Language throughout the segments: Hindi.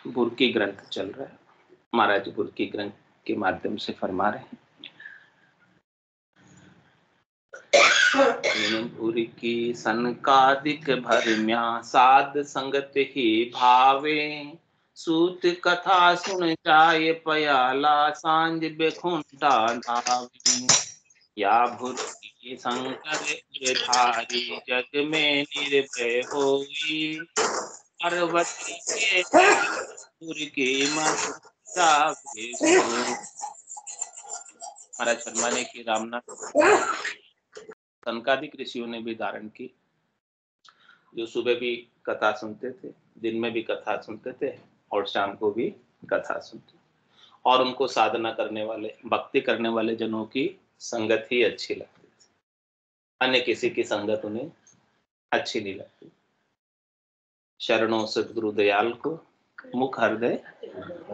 बुर्की ग्रंथ चल रहा है, महाराज बुर्की ग्रंथ के माध्यम से फरमा रहे हैं। बुर्की सनकादिक भरम्या साध संगत ही भावे, सूत कथा सुन जाय पयाला सांझ बेखुंटा नावे। या बुर्की शंकर धारी जग में निर्भय होई, पार्वती के बुर्की मन जावे। महाराज फरमाने की रामनाथ सनकादिक ऋषियों ने भी धारण की, जो सुबह भी कथा सुनते थे, दिन में भी कथा सुनते थे और शाम को भी कथा सुनते, और उनको साधना करने वाले, भक्ति करने वाले जनों की संगत ही अच्छी लगती थी, अन्य किसी की संगत उन्हें अच्छी नहीं लगती। शरणों सद्गुरु दयाल को, मुख हृदय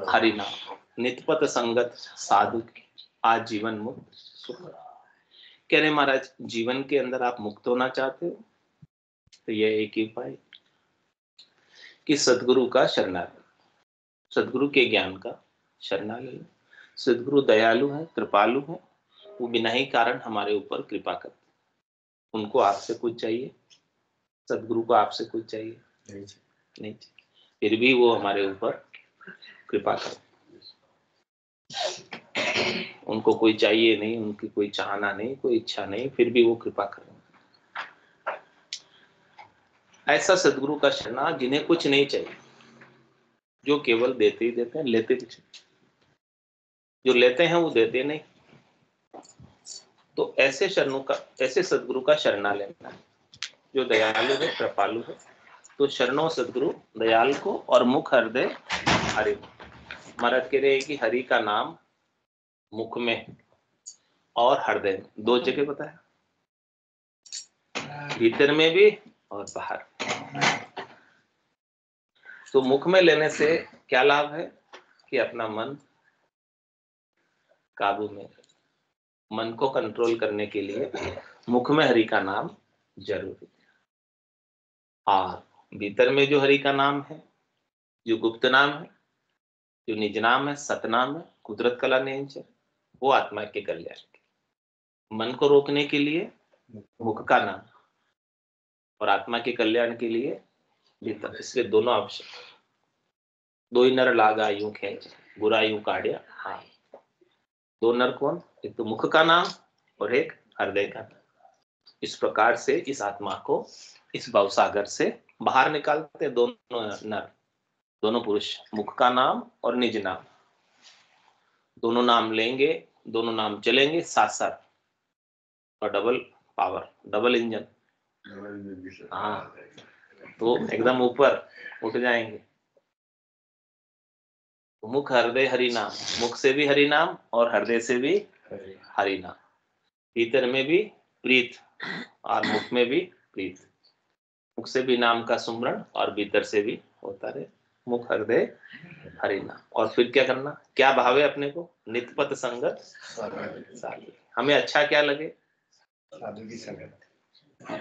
हरिनाम, नितपत संगत साधु की, आज जीवन मुक्त सुख। कह रहे महाराज, जीवन के अंदर आप मुक्त होना चाहते हो तो यह एक ही उपाय कि सद्गुरु का शरणागत, सद्गुरु के ज्ञान का शरणागत। सद्गुरु दयालु है, कृपालु है, वो बिना ही कारण हमारे ऊपर कृपा करते। उनको आपसे कुछ चाहिए, सद्गुरु को आपसे कुछ चाहिए नहीं चाहिए, फिर भी वो हमारे ऊपर कृपा करते। उनको कोई चाहिए नहीं, उनकी कोई चाहना नहीं, कोई इच्छा नहीं, फिर भी वो कृपा कर रहे हैं। ऐसा सद्गुरु का शरणा जिन्हें कुछ नहीं चाहिए, जो केवल देते ही देते हैं, लेते कुछ नहीं, जो लेते हैं वो देते नहीं। तो ऐसे शरणों का, ऐसे सद्गुरु का शरणा लेना है जो दयालु है, कृपालु है। तो शरणों सद्गुरु दयाल को और मुख हृदय हरि। महाराज कह रहे हैं कि हरि का नाम मुख में और हृदय में, दो जगह बताया, भीतर में भी और बाहर। तो मुख में लेने से क्या लाभ है कि अपना मन काबू में, मन को कंट्रोल करने के लिए मुख में हरि का नाम जरूरी है। और भीतर में जो हरि का नाम है, जो गुप्त नाम है, जो निज नाम है, सतनाम है, कुदरत कला नेंचर, वो आत्मा के कल्याण के, मन को रोकने के लिए मुख का नाम और आत्मा के कल्याण के लिए भीतर। इसलिए दोनों आवश्यक। दो ही नर लागा यूं खेच, बुरा यूं काढ़िया। हाँ, दो नर कौन? एक तो मुख का नाम और एक हृदय का नाम। इस प्रकार से इस आत्मा को इस भवसागर से बाहर निकालते दोनों नर, दोनों पुरुष, मुख का नाम और निज नाम। दोनों नाम लेंगे, दोनों नाम चलेंगे साथ साथ, और डबल पावर, डबल इंजन। हाँ, तो एकदम ऊपर उठ जाएंगे। मुख हृदय हरि नाम, मुख से भी हरि नाम और हृदय से भी हरि नाम। भीतर में भी प्रीत और मुख में भी प्रीत, मुख से भी नाम का सुमरण और भीतर से भी होता रहे, मुख हृदय हरि नाम। और फिर क्या करना, क्या भावे अपने को? नितपत संगत साधु। हमें अच्छा क्या लगे? साधु की संगत,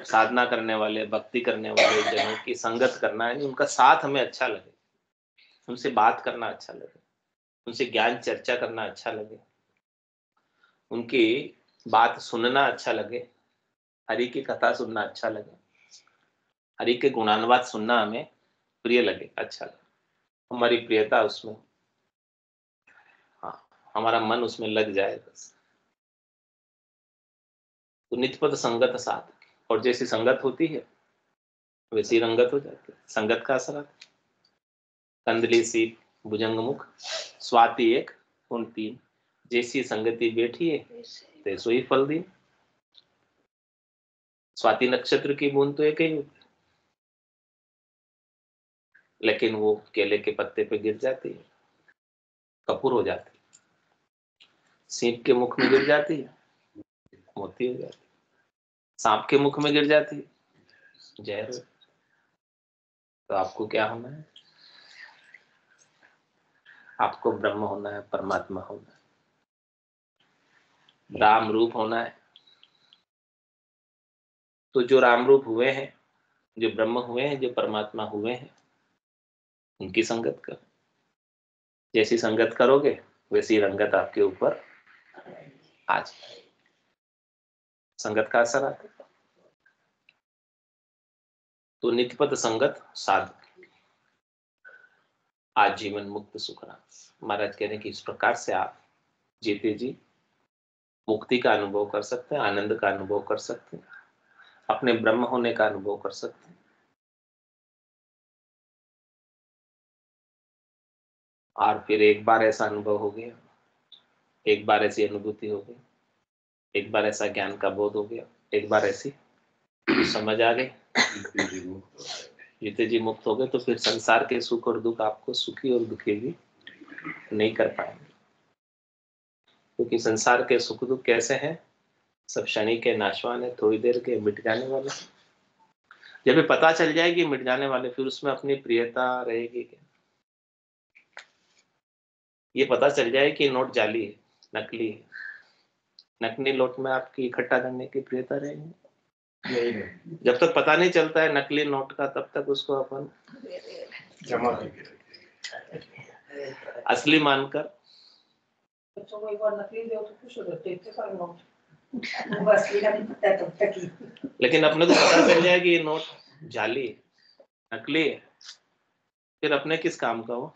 साधना करने वाले, भक्ति करने वाले जनों की संगत करना है, उनका साथ हमें अच्छा लगे, उनसे बात करना अच्छा लगे, उनसे ज्ञान चर्चा करना अच्छा लगे, उनकी बात सुनना अच्छा लगे, हरि की कथा सुनना अच्छा लगे, हरि के गुणानुवाद सुनना हमें प्रिय लगे, अच्छा लगे, हमारी प्रियता उसमें, हाँ, हमारा मन उसमें लग जाए बस। तो नित्यपद संगत साथ, और जैसी संगत होती है वैसी रंगत हो जाती है। संगत का असर आता है। कंदली सी भुजंग मुख, स्वाति एक उन तीन, जैसी संगति बैठी है तैसो ही फल दी। स्वाति नक्षत्र की बूंद तो एक ही होती, लेकिन वो केले के पत्ते पे गिर जाती है, कपूर हो जाती है। सीप के मुख में गिर जाती है, मोती हो जाती है। सांप के मुख में गिर जाती है, जहर। तो आपको क्या होना है? आपको ब्रह्म होना है, परमात्मा होना है। राम रूप होना है। तो जो राम रूप हुए हैं, जो ब्रह्म हुए हैं, जो परमात्मा हुए हैं, उनकी संगत करो। जैसी संगत करोगे वैसी रंगत आपके ऊपर आ जाए। संगत का असर आता है। तो नित्यपद संगत साधक आजीवन मुक्त सुखराम। महाराज कह रहे हैं कि इस प्रकार से आप जीते जी मुक्ति का अनुभव कर सकते हैं, आनंद का अनुभव कर सकते हैं, अपने ब्रह्म होने का अनुभव कर सकते हैं। और फिर एक बार ऐसा अनुभव हो गया, एक बार ऐसी अनुभूति हो गई, एक बार ऐसा ज्ञान का बोध हो गया, एक बार ऐसी समझ आ गई, जीते जी मुक्त हो गए, तो फिर संसार के सुख और दुख आपको सुखी और दुखी भी नहीं कर पाएंगे। क्योंकि संसार के सुख दुख कैसे हैं? सब क्षणिक के, नाशवान है, थोड़ी देर के, मिट जाने वाले। जब ये पता चल जाएगी मिट जाने वाले, फिर उसमें अपनी प्रियता रहेगी क्या? ये पता चल जाए कि नोट जाली है, नकली है, नकली नोट में आपकी इकट्ठा करने की प्रियता रहेगी। जब तक पता नहीं चलता है नकली नोट का, तब तक उसको अपन जमा असली मानकर, लेकिन अपने को पता चल जाए कि ये नोट जाली है, नकली है, फिर अपने किस काम का वो?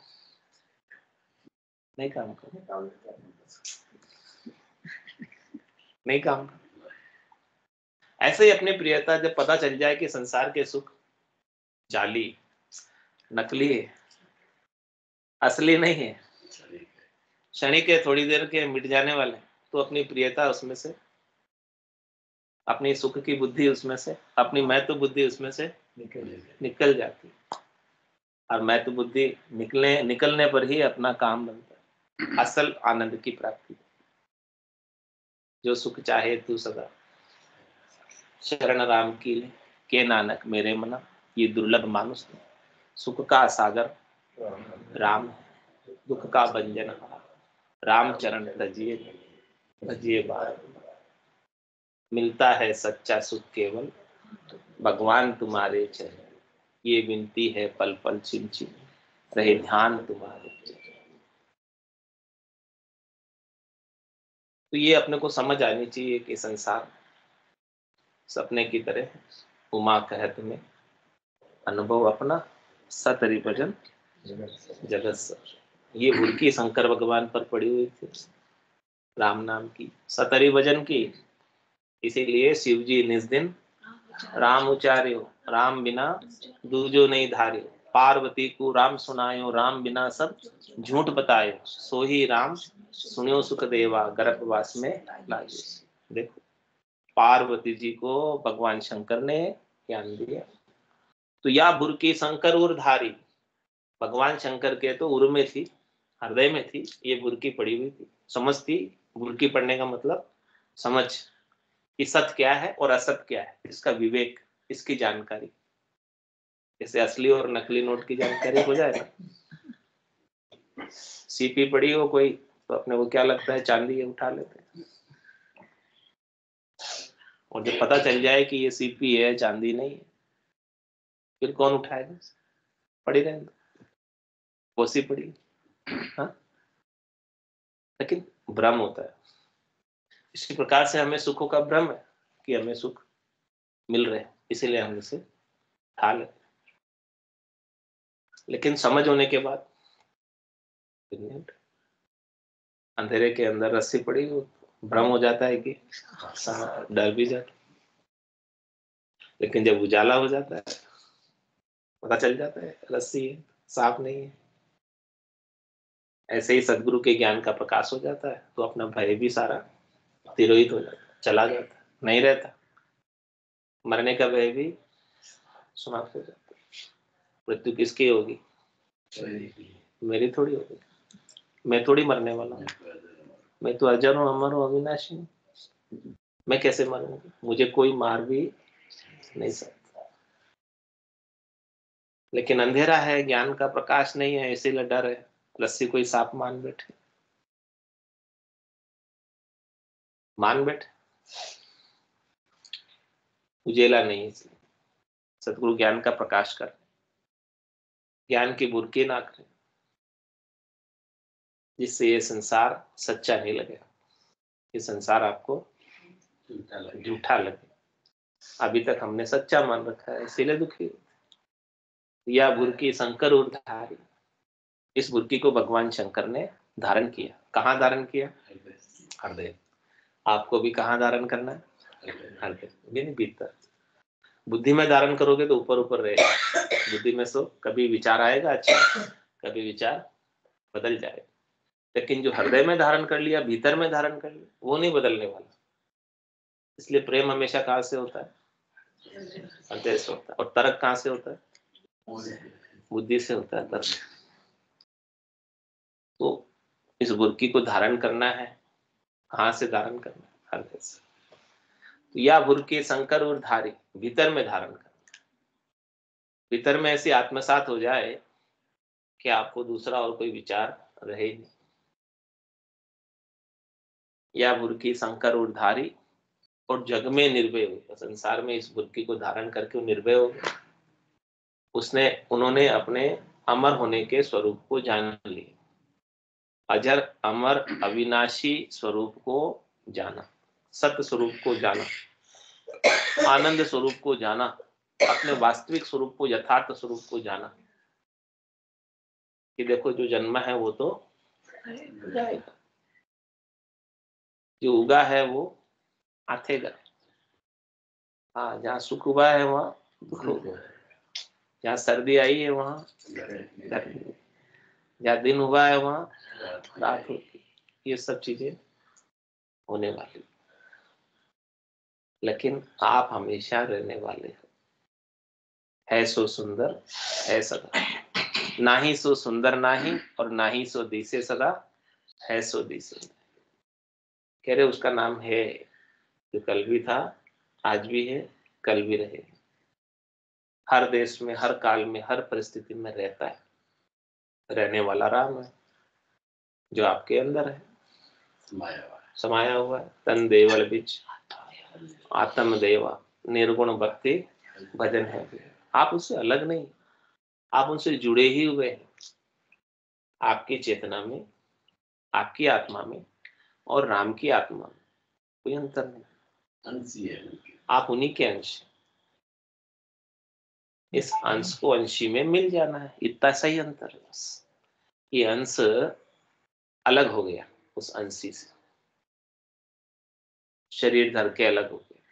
नहीं काम का, नहीं काम का। ऐसे ही अपनी प्रियता जब पता चल जाए कि संसार के सुख जाली, नकली है, असली नहीं है, क्षणिक है, थोड़ी देर के, मिट जाने वाले, तो अपनी प्रियता उसमें से, अपनी सुख की बुद्धि उसमें से, अपनी महत्व बुद्धि उसमें से निकल जाती है। और महत्व बुद्धि निकलने पर ही अपना काम बनता है, असल आनंद की प्राप्ति। जो सुख चाहे तू सदा शरण राम की ले, के नानक मेरे मना, ये दुर्लभ मानुष ने। सुख का सागर राम है, दुख का भंजन राम चरण तजिए, भजिए बार। मिलता है सच्चा सुख केवल भगवान तुम्हारे चरण, ये विनती है पल पल छिन छिन, रहे ध्यान तुम्हारे। तो ये अपने को समझ आनी चाहिए कि संसार सपने की तरह, उमा कहत में अनुभव अपना, सतरी भजन जगत सर। ये भुलकी शंकर भगवान पर पड़ी हुई थी, राम नाम की, सतरी भजन की। इसीलिए शिव जी निज दिन राम उचार्यो, राम बिना दूजो नहीं धार्यो। पार्वती को राम सुनायो, राम बिना सब झूठ बतायो। सो ही राम सुनियो सुख देवा, गर्भवास में लागे। देखो, पार्वती जी को भगवान शंकर ने ज्ञान दिया। तो या बुरकी शंकर उर धारी, भगवान शंकर के तो उर में थी, हृदय में थी, ये बुरकी पड़ी हुई थी। समझती, बुरकी पड़ने का मतलब समझ कि सत्य क्या है और असत्य क्या है, इसका विवेक, इसकी जानकारी। जैसे असली और नकली नोट की जानकारी हो जाए ना, सीपी पड़ी हो कोई, तो अपने को क्या लगता है चांदी है, उठा लेते हैं। और जब पता चल जाए कि ये सीपी है, चांदी नहीं है, फिर कौन उठाएगा? पड़ी रहेगी, कोसी पड़ी। हाँ, लेकिन भ्रम होता है। इसी प्रकार से हमें सुखों का भ्रम है कि हमें सुख मिल रहे हैं, इसीलिए हम इसे उठा लेते। लेकिन समझ होने के बाद अंधेरे के अंदर रस्सी पड़ी हो, भ्रम हो जाता है कि डर भी जाता। लेकिन जब उजाला हो जाता है, पता चल जाता है रस्सी है, सांप नहीं है। ऐसे ही सदगुरु के ज्ञान का प्रकाश हो जाता है, तो अपना भय भी सारा तिरोहित हो जाता, चला जाता, नहीं रहता। मरने का भय भी समाप्त हो जाता। मृत्यु किसकी होगी? मेरी थोड़ी होगी। मैं थोड़ी मरने वाला हूँ, मैं तो अजर हूँ, अमर हूँ, अविनाशी हूँ। मैं कैसे मरूंगी? मुझे कोई मार भी नहीं सकता। लेकिन अंधेरा है, ज्ञान का प्रकाश नहीं है, इसीलिए डर है, रस्सी कोई सांप मान बैठे। मान बैठ, उजेला नहीं, इसलिए सदगुरु ज्ञान का प्रकाश कर, ज्ञान की बुरकी ना करे, जिससे ये संसार सच्चा नहीं लगेगा, ये संसार आपको झूठा लगे। अभी तक हमने सच्चा मान रखा है, इसीलिए दुखी। या बुरकी शंकर उर्धारी, इस बुरकी को भगवान शंकर ने धारण किया। कहाँ धारण किया? हृदय। आपको भी कहाँ धारण करना है? हृदय, नहीं भीतर। बुद्धि में धारण करोगे तो ऊपर ऊपर रहेगा, बुद्धि में सो कभी विचार आएगा अच्छा, कभी विचार बदल जाएगा। लेकिन जो हृदय में धारण कर लिया, भीतर में धारण कर लिया, वो नहीं बदलने वाला। इसलिए प्रेम हमेशा कहाँ से होता है? हृदय से होता है। और तर्क कहाँ से होता है? बुद्धि से होता है तर्क। तो इस बुरकी को धारण करना है, कहाँ से धारण करना है? हृदय से। तो या बुरकी शंकर और धारी, भीतर में धारण करना, भीतर में ऐसी आत्मसात हो जाए कि आपको दूसरा और कोई विचार रहे नहीं। या बुरकी शंकर और धारी, और जग में निर्भय हो, संसार में इस बुरकी को धारण करके वो निर्भय हो गए। उन्होंने अपने अमर होने के स्वरूप को जान लिया, अजर अमर अविनाशी स्वरूप को जाना, सत्य स्वरूप को जाना, आनंद स्वरूप को जाना, अपने वास्तविक स्वरूप को, यथार्थ स्वरूप को जाना कि देखो जो जन्म है वो तो जाएगा, जो उगा है वो आथेगा। हाँ, जहाँ सुख हुआ है वहाँ दुख होगा, जहाँ सर्दी आई है वहाँ गर्मी, जहाँ दिन हुआ है वहाँ रात होगी। ये सब चीजें होने वाली, लेकिन आप हमेशा रहने वाले हो। है सो सुंदर है सदा, ना ही सो सुंदर नाही, और ना ही सो दिसे सदा, है सो दिसे। कह रहे उसका नाम है, जो कल भी था, आज भी है, कल भी रहे, हर देश में, हर काल में, हर परिस्थिति में रहता है, रहने वाला राम है, जो आपके अंदर है, समाया हुआ है। तन देवल बिच आत्म देवा, निर्गुण भक्ति भजन है। आप उससे अलग नहीं, आप उनसे जुड़े ही हुए हैं। आपकी चेतना में, आपकी आत्मा में और राम की आत्मा में कोई अंतर नहीं, अंशी है, आप उन्हीं के अंश। इस अंश को अंशी में मिल जाना है, इतना सही अंतर है बस। ये अंश अलग हो गया उस अंशी से, शरीर धर के अलग हो गया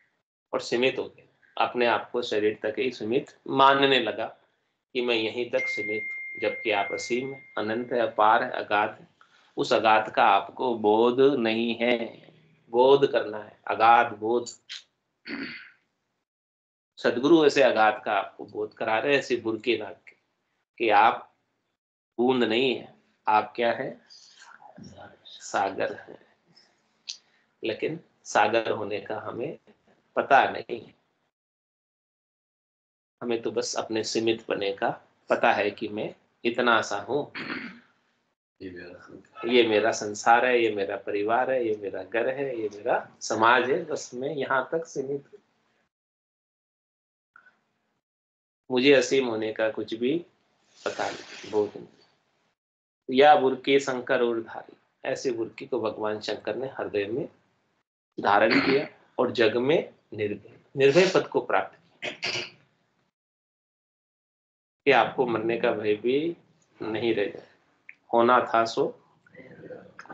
और सीमित हो गया, अपने आप को शरीर तक ही सीमित मानने लगा कि मैं यहीं तक सीमित, जबकि आप असीम है, अनंत है, अपार है, अगाध है। उस अगाध का आपको बोध नहीं है, बोध करना है, अगाध बोध। सदगुरु ऐसे अगाध का आपको बोध करा रहे, ऐसी बुरकी नाग के कि आप बूंद नहीं है, आप क्या है? सागर है। लेकिन सागर होने का हमें पता नहीं है, हमें तो बस अपने सीमित बने का पता है कि मैं इतना सा हूं, ये मेरा संसार है, ये मेरा परिवार है, ये मेरा घर है, ये मेरा समाज है, बस मैं यहाँ तक सीमित हूँ। मुझे असीम होने का कुछ भी पता नहीं, बोध नहीं। या बुरकी शंकर और धारी, ऐसे बुरकी को भगवान शंकर ने हृदय में धारण किया और जग में निर्भय, निर्भय पद को प्राप्त किया कि आपको मरने का भय भी नहीं रह जाए। होना था सो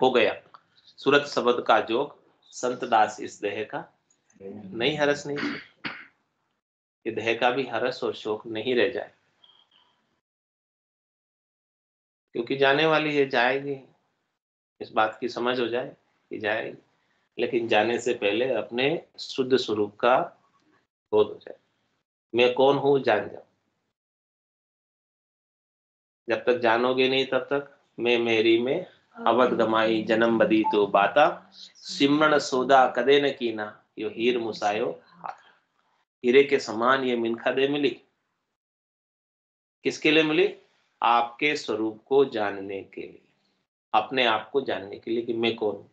हो गया, सूरत शब्द का जोग, संत दास इस देह का नहीं हरस नहीं, कि देह का भी हरस और शोक नहीं रह जाए, क्योंकि जाने वाली है, जाएगी। इस बात की समझ हो जाए कि जाएगी, लेकिन जाने से पहले अपने शुद्ध स्वरूप का बोध हो जाए। मैं कौन हूं जान जाओ, जब तक जानोगे नहीं तब तक मैं मेरी में अवध गमाई जन्म बदी तो बाता, सिमरण सौदा कदे न कीना, यो हीर मुसायो हाथ। हीरे के समान ये मिनखा दे मिली, किसके लिए मिली? आपके स्वरूप को जानने के लिए, अपने आप को जानने के लिए कि मैं कौन हूं।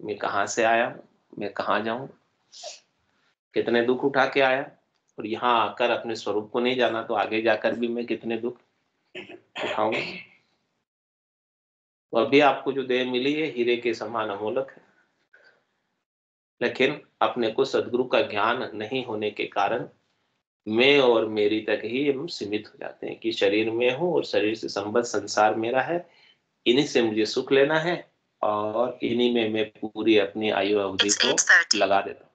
मैं कहाँ से आया हूँ, मैं कहाँ जाऊँ, कितने दुख उठा के आया, और यहाँ आकर अपने स्वरूप को नहीं जाना तो आगे जाकर भी मैं कितने दुख उठाऊंगा। तो अभी आपको जो देह मिली है हीरे के समान अमोलक है, लेकिन अपने को सदगुरु का ज्ञान नहीं होने के कारण मैं और मेरी तक ही हम सीमित हो जाते हैं कि शरीर में हूँ और शरीर से संबद्ध संसार मेरा है, इन्हीं से मुझे सुख लेना है और इन्हीं में मैं पूरी अपनी आयु अवधि को लगा देता हूँ।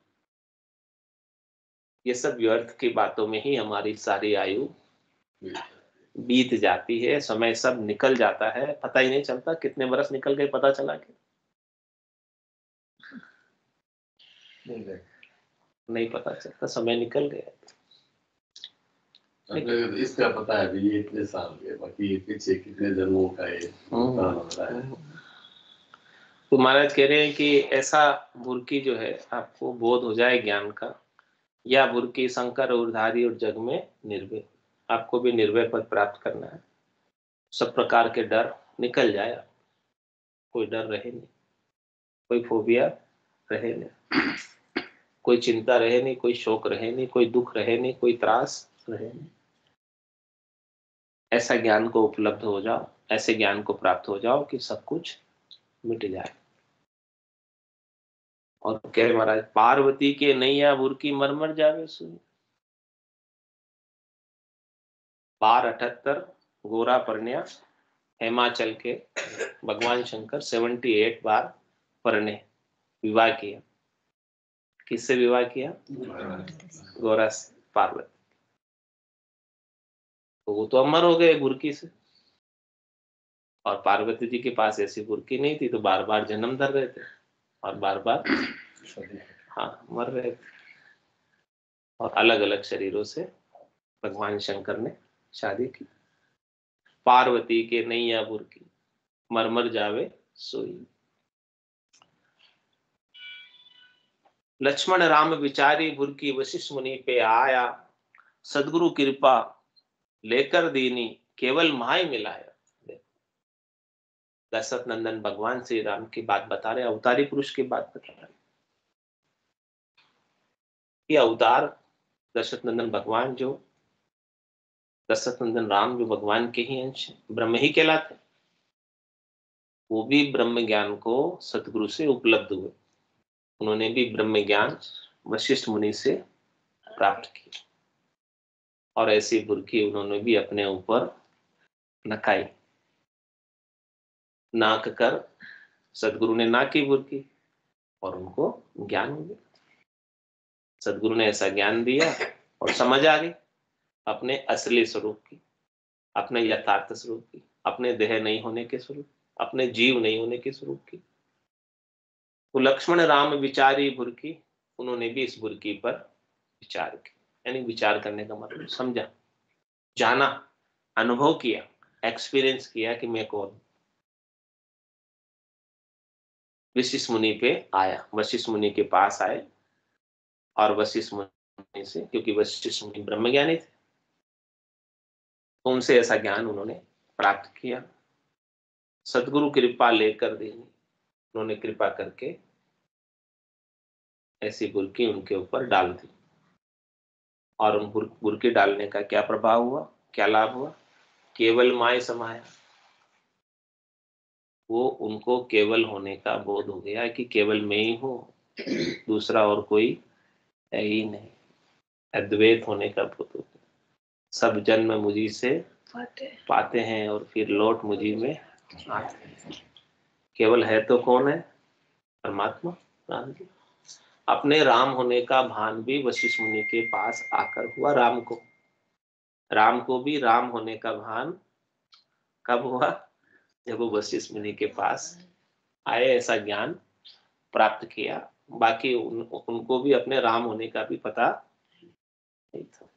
ये सब व्यर्थ की बातों में ही हमारी सारी आयु बीत जाती है, समय सब निकल जाता है, पता ही नहीं चलता कितने बरस निकल गए, पता चला कि नहीं पता चलता, समय निकल गया। इसका पता है भी ये इतने साल के, बाकी पीछे कितने जन्मों का ये भुगतान हो रहा है। तो महाराज कह रहे हैं कि ऐसा बुर्की जो है आपको बोध हो जाए ज्ञान का, या बुर्की शंकर उर्धारी और जग में निर्भय, आपको भी निर्भय पद प्राप्त करना है, सब प्रकार के डर निकल जाए, कोई डर रहे नहीं, कोई फोबिया रहे नहीं, कोई चिंता रहे नहीं, कोई शोक रहे नहीं, कोई दुख रहे नहीं, कोई त्रास रहे नहीं। ऐसा ज्ञान को उपलब्ध हो जाओ, ऐसे ज्ञान को प्राप्त हो जाओ कि सब कुछ मिट जाए। और कह महाराज पार्वती के नैया बुरकी मरमर जावे सुन, पार 78 गोरा परण्या, हिमाचल के भगवान शंकर 78 बार परने विवाह किया। किससे विवाह किया? गोरा से, पार्वती। तो वो तो अमर हो गए बुरकी से, और पार्वती जी के पास ऐसी बुरकी नहीं थी, तो बार बार जन्म धर रहे थे और बार बार हाँ मर रहे थे, और अलग अलग शरीरों से भगवान शंकर ने शादी की। पार्वती के नैया बुरकी मरमर जावे सोई, लक्ष्मण राम विचारी बुरकी वशिष्ठ मुनि पे आया, सदगुरु कृपा लेकर दीनी केवल माय मिलाया। दशरथ नंदन भगवान श्री राम की बात बता रहे, अवतारी पुरुष की बात बता रहे। ये अवतार दशरथ नंदन भगवान जो दशरथ नंदन राम जो भगवान के ही अंश ब्रह्म ही कहलाते, वो भी ब्रह्म ज्ञान को सतगुरु से उपलब्ध हुए। उन्होंने भी ब्रह्म ज्ञान वशिष्ठ मुनि से प्राप्त किया, और ऐसी बुरकी उन्होंने भी अपने ऊपर नखाई, नाक कर सदगुरु ने नाकी बुरकी और उनको ज्ञान हो गया। सदगुरु ने ऐसा ज्ञान दिया और समझ आ गई अपने असली स्वरूप की, अपने यथार्थ स्वरूप की, अपने देह नहीं होने के स्वरूप, अपने जीव नहीं होने के स्वरूप की। तो लक्ष्मण राम विचारी बुरकी, उन्होंने भी इस बुरकी पर विचार किया, यानी विचार करने का मतलब समझा, जाना, अनुभव किया, एक्सपीरियंस किया कि मैं कौन। वशिष्ठ मुनि पे आया, वशिष्ठ मुनि के पास आए, और वशिष्ठ मुनि से, क्योंकि वशिष्ठ मुनि ब्रह्मज्ञानी थे, तो उनसे ऐसा ज्ञान उन्होंने प्राप्त किया। सदगुरु कृपा लेकर देनी, उन्होंने कृपा करके ऐसी बुरकी उनके ऊपर डाल दी, और उन बुरकी डालने का क्या प्रभाव हुआ, क्या लाभ हुआ? केवल माय समाया, वो उनको केवल होने का बोध हो गया कि केवल मैं ही हूँ, दूसरा और कोई है ही नहीं, अद्वैत होने का बोध हो गया। सब जन्म मुझी से पाते हैं और फिर लौट मुझी में आते हैं। केवल है तो कौन है? परमात्मा राम जी। अपने राम होने का भान भी वशिष्ठ मुनि के पास आकर हुआ राम को भी राम होने का भान कब हुआ? जब वो वशिष्ठ मुनि के पास आए, ऐसा ज्ञान प्राप्त किया। बाकी उनको भी अपने राम होने का भी पता नहीं था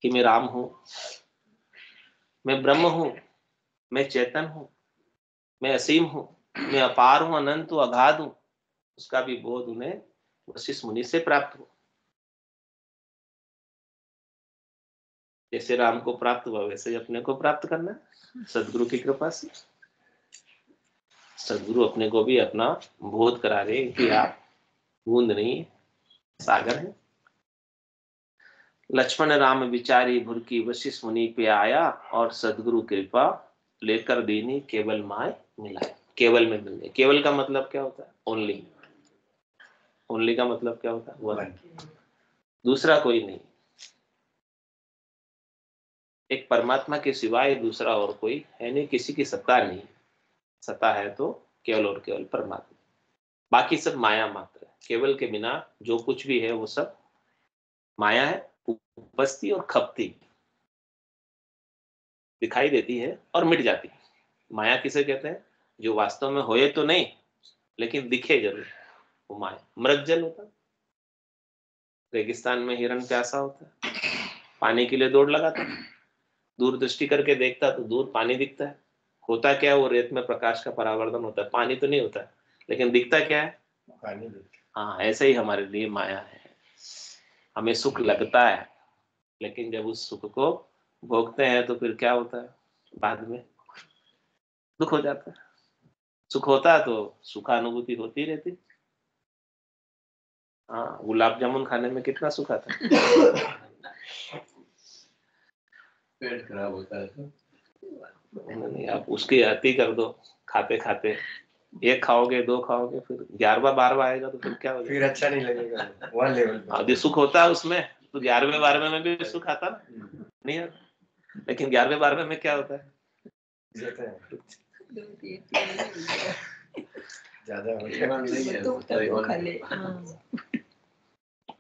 कि मैं राम हूं, मैं ब्रह्म हूं, मैं चेतन हूं, मैं असीम हूं, मैं अपार हूं, अनंत हूं, अगाध हूं। उसका भी बोध उन्हें वशिष्ठ मुनि से प्राप्त हुआ। जैसे राम को प्राप्त हुआ वैसे ही अपने को प्राप्त करना है सदगुरु की कृपा से। सदगुरु अपने को भी अपना बोध करा रहे हैं कि आप बूंद नहीं सागर है। लक्ष्मण राम विचारी भुरकी वशिष्ठ मुनि पे आया, और सदगुरु कृपा लेकर दीनी केवल माय मिलाए। केवल में मिल गए। केवल का मतलब क्या होता है? ओनली। ओनली का मतलब क्या होता है? वन। दूसरा कोई नहीं। एक परमात्मा के सिवाय दूसरा और कोई है नहीं, किसी की सत्ता नहीं। सत्ता है तो केवल और केवल परमात्मा, बाकी सब माया मात्र है। केवल के बिना जो कुछ भी है वो सब माया है, उपस्थिति और खपती, दिखाई देती है और मिट जाती है। माया किसे कहते हैं? जो वास्तव में होए तो नहीं लेकिन दिखे जरूर, वो माया। मृगजल होता है, रेगिस्तान में हिरण प्यासा होता है, पानी के लिए दौड़ लगाता है, दूर दृष्टि करके देखता तो दूर पानी दिखता है। होता क्या है? वो रेत में प्रकाश का परावर्तन होता है, पानी तो नहीं होता है, लेकिन दिखता क्या है? पानी। हाँ, ऐसे ही हमारे लिए माया है। हमें सुख लगता है, लेकिन जब उस सुख को भोगते हैं तो फिर क्या होता है? बाद में दुख हो जाता है। सुख होता है तो सुखानुभूति होती रहती। हाँ, गुलाब जामुन खाने में कितना सुख आता है। पेट खराब होता है तो नहीं, आप उसकी अति कर दो खाते खाते। एक खाओगे, दो खाओगे, फिर 11वां 12वां आएगा तो फिर क्या होगा? फिर अच्छा नहीं लगेगा। वहाँ लेवल पे जो सुख होता है उसमें, तो 11वें 12वें में भी सुख आता नहीं आता। लेकिन 11वें 12वें में क्या होता है?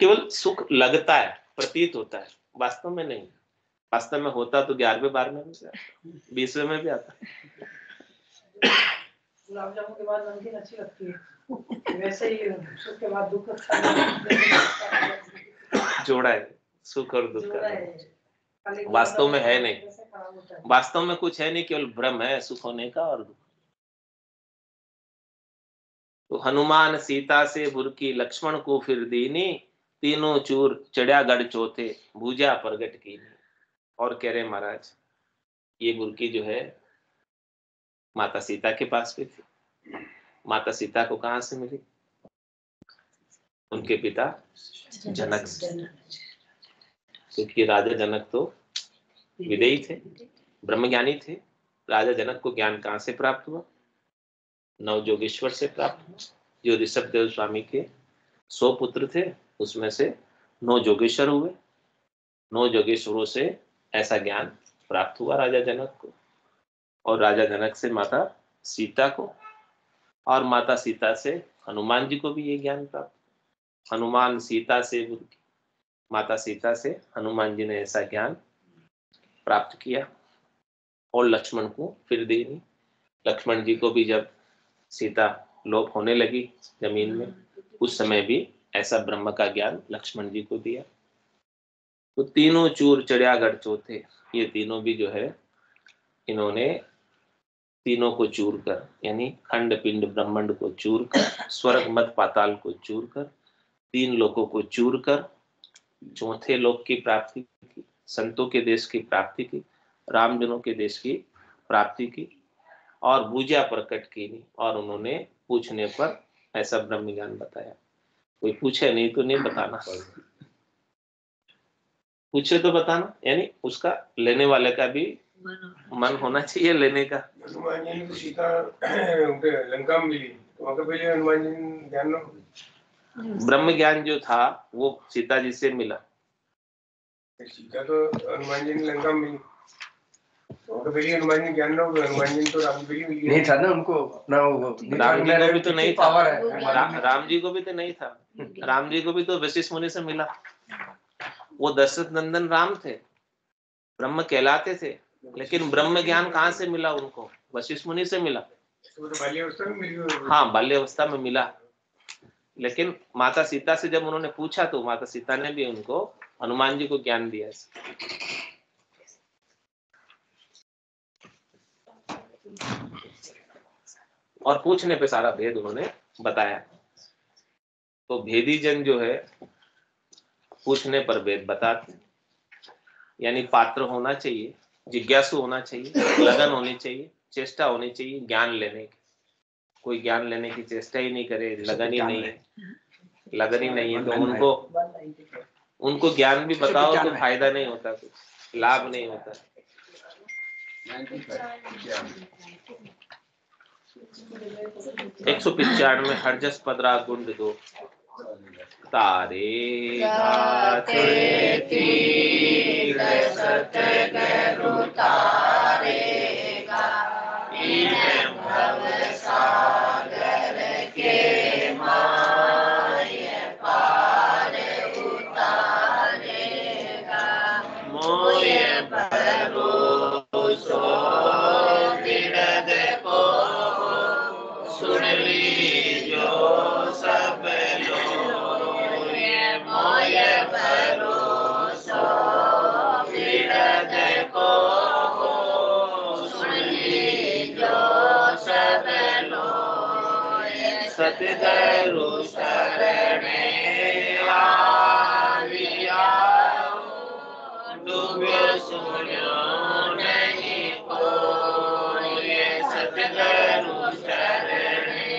केवल सुख लगता है, प्रतीत होता है, वास्तव में नहीं। वास्तव में होता तो 11वें 12वें में भी आता, 20वें में भी आता। गुलाब जामुन के बाद नमकीन अच्छी लगती है, वैसे ही सुख के बाद दुख अच्छा जोड़ा है। सुख और दुख का वास्तव में है नहीं। वास्तव में कुछ है नहीं, केवल भ्रम है सुख होने का और दुख। तो हनुमान सीता से बुरकी लक्ष्मण को फिर दीनी, तीनों चूर चढ़िया गढ़ चौथे भूजा प्रगट की। और कह रहे महाराज, ये बुरकी जो है माता सीता के पास भी थी। माता सीता को कहां से मिली? उनके पिता जनक से, क्योंकि राजा जनक तो विदेही थे, ब्रह्मज्ञानी थे। राजा जनक को ज्ञान कहां से प्राप्त हुआ? नवजोगेश्वर से प्राप्त हुआ। जो ऋषभ देव स्वामी के 100 पुत्र थे, उसमें से 9 जोगेश्वर हुए। 9 जोगेश्वरों से ऐसा ज्ञान प्राप्त हुआ राजा जनक को, और राजा जनक से माता सीता को, और माता सीता से हनुमान जी को भी ये ज्ञान प्राप्त। हनुमान सीता से, माता सीता से हनुमान जी ने ऐसा ज्ञान प्राप्त किया। और लक्ष्मण को फिर देनी। लक्ष्मण जी को भी जब सीता लोप होने लगी जमीन में, उस समय भी ऐसा ब्रह्म का ज्ञान लक्ष्मण जी को दिया। तो तीनों चूर चढ़िया गढ़ चौथे, ये तीनों भी जो है, इन्होंने तीनों को चूर कर, यानी खंड पिंड ब्रह्मांड को चूर कर, स्वर्ग मत पाताल को चूर कर, 3 लोकों को चूर कर चौथे लोक की प्राप्ति की, संतों के देश की प्राप्ति की, रामजनों के देश की प्राप्ति की, और भूजा प्रकट की। और उन्होंने पूछने पर ऐसा ब्रह्म ज्ञान बताया। कोई पूछे नहीं तो नहीं बताना, पूछे तो बताना, यानी उसका लेने वाले का भी मन होना चाहिए लेने का। हनुमान जी को सीता लंका में मिली, तो वहां पहले हनुमान जी ज्ञान ब्रह्म ज्ञान जो था वो सीता जी से मिला। सीता तो हनुमान जी ने लंका में मिली, तो पहले हनुमान जी ज्ञान ना हो, हनुमान जी तो राम जी को मिली नहीं था ना, उनको अपना राम जी को भी तो नहीं था, राम जी को भी तो नहीं था। राम जी को भी तो वशिष्ठ मुनि से मिला। वो दशरथ नंदन राम थे, ब्रह्म कहलाते थे, लेकिन ब्रह्म ज्ञान कहाँ से मिला उनको? वशिष्ठ मुनि से मिला। बाल्यावस्था में मिली। हाँ, बाल्यावस्था में मिला। लेकिन माता सीता से जब उन्होंने पूछा तो माता सीता ने भी उनको हनुमान जी को ज्ञान दिया। और पूछने पे सारा भेद उन्होंने बताया। तो भेदी जन जो है पूछने पर भेद बताते, यानी पात्र होना चाहिए, जिज्ञासु होना चाहिए, लगन होनी चाहिए, चेष्टा होनी चाहिए ज्ञान लेने की। कोई ज्ञान लेने की चेष्टा ही नहीं करे, लगन ही नहीं है, लगन ही नहीं है, तो उनको ज्ञान भी बताओ तो फायदा नहीं होता, कुछ लाभ नहीं होता। 195 हरजस पदरा गुंड दो तारे गाते तीर सतगुरु तारेगा, इन भव सागर के माय पार उतारेगा। मोय भरोसो बिरद को सुन लीजो सब लोग, मोय भरोसो बिरद को सुन लीजो सब लोग। सतगुरु शरणे आविया, डूबो सुनो नहीं कोई। सतगुरु शरणे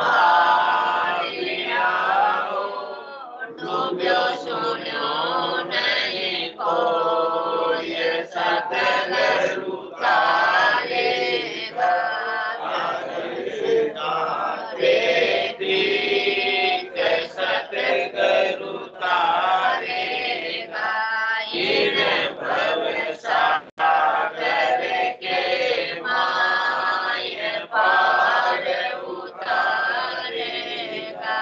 आविया, डूबो सुनो नहीं कोई। सतगुरु तारेगा, सतगुरु तारेगा, इन भव सागर के माय पार उतारेगा।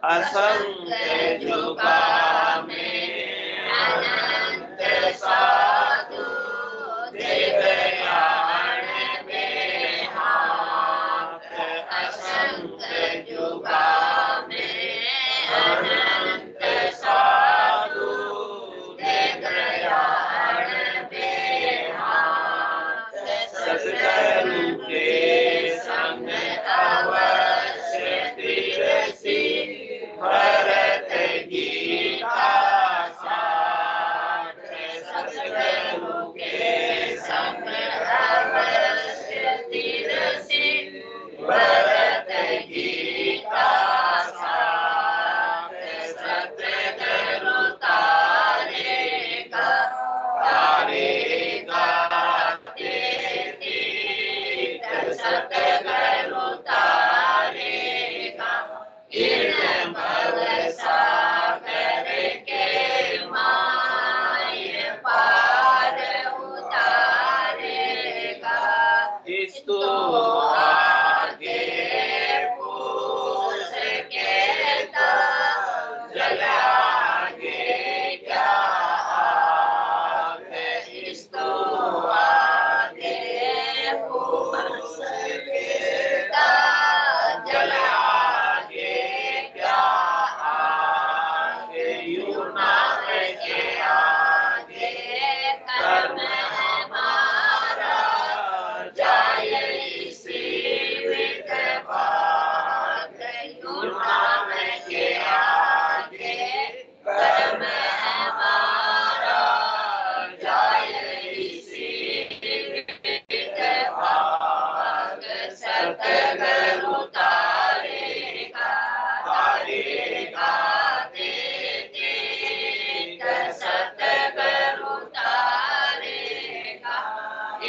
असंख्य जुगा में अनंत साधु, दिव्यान में हाथ। असंख्य जुगा में अनंत साधु, दिव्यान में हाथ। सतगुरु के संग अवश्य तिरसी, भरत गीता साथ। सतगुरु के संग अवश्य तिरसी, भरत गीता साथ। सतगुरु तारेगा, तारेगा तीर्थ। सतगुरु तारेगा, इन भव सागर के माय पार उतारेगा। इसको आगे पूछ कहता, जल आगे क्या आगे। इसको आगे पूछ कहता, जल आगे क्या आगे। यूं नाम के आगे कर्म हमारा, जाए सीवित भाग। यूं नाम के आगे कर्म हमारा, जाए सीवित भाग। सतगुरु तारेगा, तारेगा तीर्थ। सतगुरु तारेगा,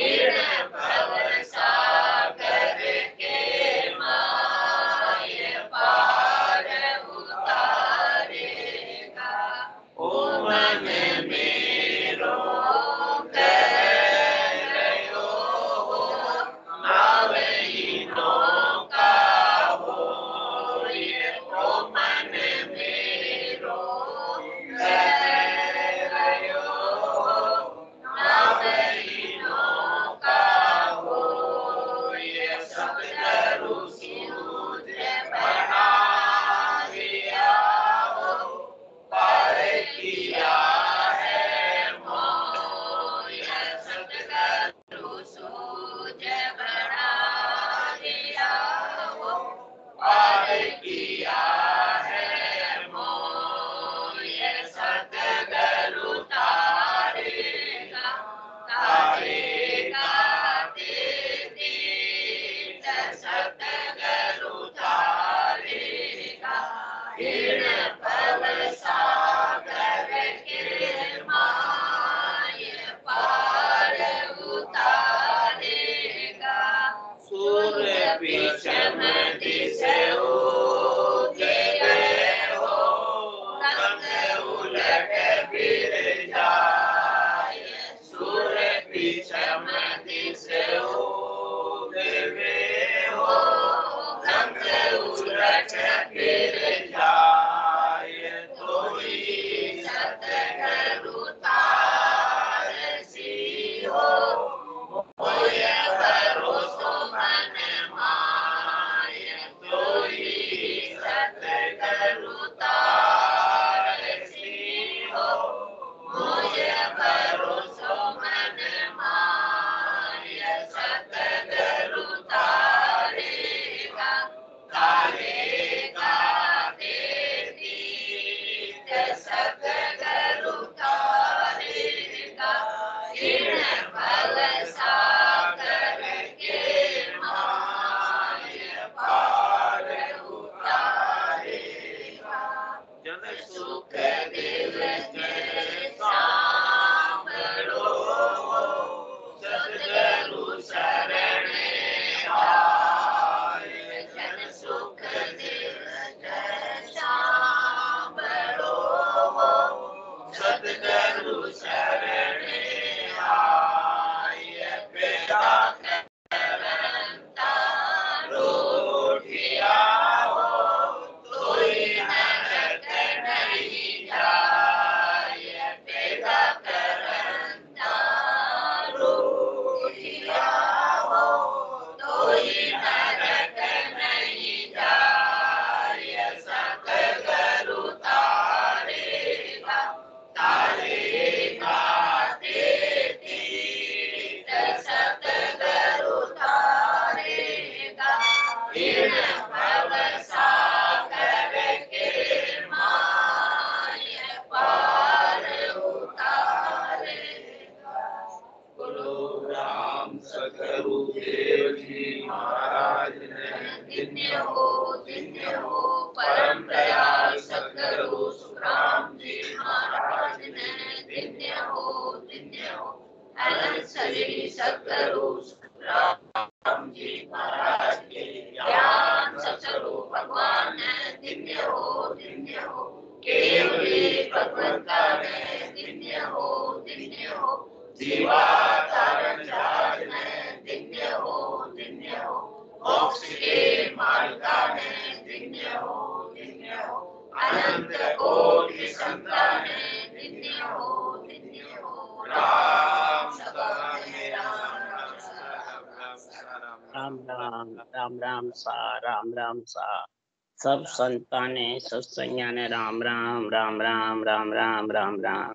इन भव सागर के माय पार उतारेगा। ओ मन मेरो कह रहो, नावई नौका होय। ओ मन मेरो कह रहो, नावई नौका होय। सतगुरु सूत्र बना दिया, पार किया है मोय। सतगुरु सूझ बना दिया, पार किया है मोय। सतगुरु तारेगा, तारेगा तीर्थ। सतगुरु राम सा सब संताने सत्संज्ञाने राम राम राम राम राम राम राम राम।